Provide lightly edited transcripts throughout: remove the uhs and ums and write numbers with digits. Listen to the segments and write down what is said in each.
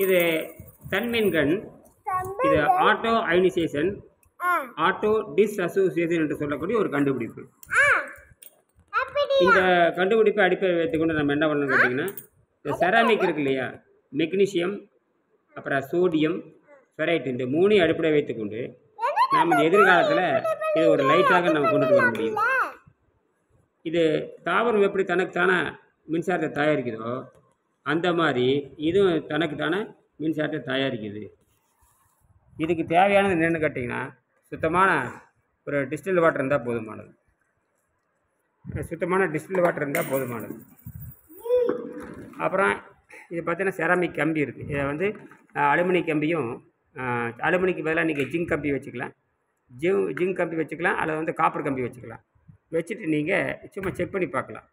இது தன்மின்கண். இது auto ionisation, auto disassociation என்று சொல்லக்கூடிய ஒரு கண்டுபிடிப்பு. இந்த கண்டுபிடிப்பை அடிப்படை வைத்துக்கொண்டு நம்ம என்ன பண்ணணும் கேட்டிங்கன்னா, இந்த செராமிக் இருக்கு இல்லையா, மெக்னீசியம், அப்புறம் சோடியம், ஃபெரைட், இந்த மூணையும் அடிப்படை வைத்துக்கொண்டு நாம் இந்த எதிர்காலத்தில் இதை ஒரு லைட்டாக நம்ம கொண்டுட்டு வர முடியும். இது தாவரம் எப்படி தனக்குத்தான மின்சாரத்தை தயாரிக்குதோ அந்த மாதிரி இதுவும் தனக்குத்தான மின்சாரத்தை தயாரிக்குது. இதுக்கு தேவையானது என்னென்னு கேட்டிங்கன்னா, சுத்தமான ஒரு டிஸ்டில் வாட்டர் இருந்தால் போதுமானது. சுத்தமான டிஸ்டில் வாட்டர் இருந்தால் போதுமானது. அப்புறம் இது பார்த்தீங்கன்னா செராமிக் கம்பி இருக்குது. இதை வந்து அலுமினிய கம்பியும், அலுமினிக்கு பதிலாக நீங்கள் ஜிங்க் கம்பி வச்சுக்கலாம், ஜிங்க் கம்பி வச்சுக்கலாம், அல்லது வந்து காப்பர் கம்பி வச்சுக்கலாம். வச்சுட்டு நீங்கள் சும்மா செக் பண்ணி பார்க்கலாம்.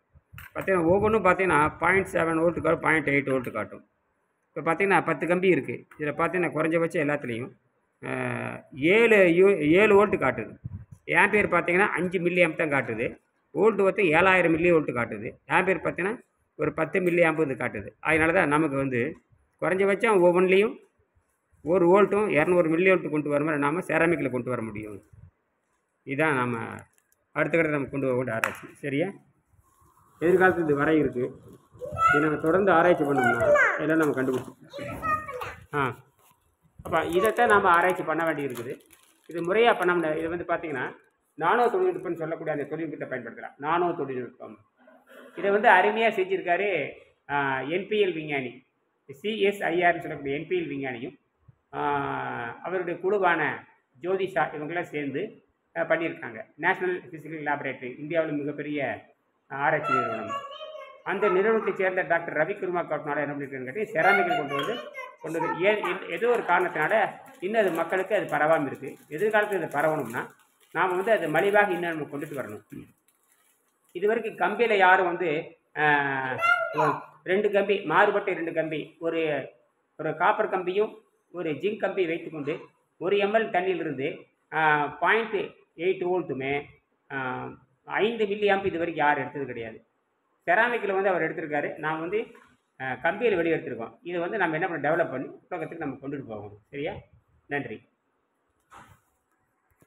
பார்த்தீங்கன்னா ஒவ்வொன்றும் பார்த்தீங்கன்னா 0.7 வோல்ட்டு காட்டும், 0.8 வோல்ட்டு காட்டும். இப்போ பார்த்தீங்கன்னா 10 கம்பி இருக்குது. இதில் பார்த்தீங்கன்னா குறைஞ்சபட்சம் எல்லாத்துலேயும் 7 வோல்ட்டு காட்டுது. ஆம்பியர் பார்த்தீங்கன்னா 5 மில்லி ஆம்ப் தான் காட்டுது. வோல்ட்டு வந்து 7000 மில்லி வோல்ட்டு காட்டுது. ஆம்பியர் பார்த்தீங்கன்னா ஒரு 10 மில்லி ஆம்பு இது காட்டுது. அதனால தான் நமக்கு வந்து குறைஞ்சபட்சம் ஒவ்வொன்றிலையும் 1 வோல்ட்டும் 200 மில்லி வோல்ட்டு கொண்டு வர மாதிரி நாம் செராமிக்கில் கொண்டு வர முடியும். இதுதான் நம்ம அடுத்த கட்டத்தை நம்ம கொண்டு போக ஆராய்ச்சி. சரியா? எதிர்காலத்தில் இது வர இருக்குது. இதை நம்ம தொடர்ந்து ஆராய்ச்சி பண்ணோம்னா எல்லாம் நம்ம கண்டுபிடிச்சோம். அப்போ இதைத்தான் நாம் ஆராய்ச்சி பண்ண வேண்டி இருக்குது. இது முறையாக பண்ண இது வந்து பார்த்திங்கன்னா நானோ தொழில்நுட்பம்னு சொல்லக்கூடிய அந்த தொழில்நுட்பத்தை பயன்படுத்தலாம். நானோ தொழில்நுட்பம் இதை வந்து அருமையாக செஞ்சுருக்காரு என்பிஎல் விஞ்ஞானி, சிஎஸ்ஐஆர்னு சொல்லக்கூடிய என்பிஎல் விஞ்ஞானியும் அவருடைய குழுவான ஜோதிஷா இவங்களாம் சேர்ந்து பண்ணியிருக்காங்க. நேஷ்னல் ஃபிசிக்கல் லேபரேட்டரி, இந்தியாவில் மிகப்பெரிய ஆராய்ச்சி நிறுவனம். அந்த நிறுவனத்தை சேர்ந்த டாக்டர் ரவிக்குர்மா காட்டினால என்ன பண்ணியிருக்கான்னு கேட்டு செராமிக்கை கொண்டு வந்து ஏதோ ஒரு காரணத்தினால இன்னும் அது மக்களுக்கு அது பரவாமல் இருக்குது. எதிர்காலத்தில் அது பரவணும்னா நாம் வந்து அது மலிவாக இன்னும் நம்ம கொண்டுட்டு வரணும். இது வரைக்கும் கம்பியில் யாரும் வந்து 2 கம்பி, மாறுபட்ட 2 கம்பி, ஒரு காப்பர் கம்பியும் ஒரு ஜிங்க் கம்பி வைத்துக்கொண்டு 1 ml தண்ணியிலிருந்து 0.8 வோல்ட்டுமே 5 மில்லி ஆம்ப் இது வரைக்கும் யாரும் எடுத்தது கிடையாது. செராமிக்கில் வந்து அவர் எடுத்திருக்காரு. நாம் வந்து கம்பியில் வெளியே எடுத்திருக்கோம். இது வந்து நம்ம என்ன பண்ண டெவலப் பண்ணி உலகத்துக்கு நம்ம கொண்டுட்டு போகணும். சரியா? நன்றி.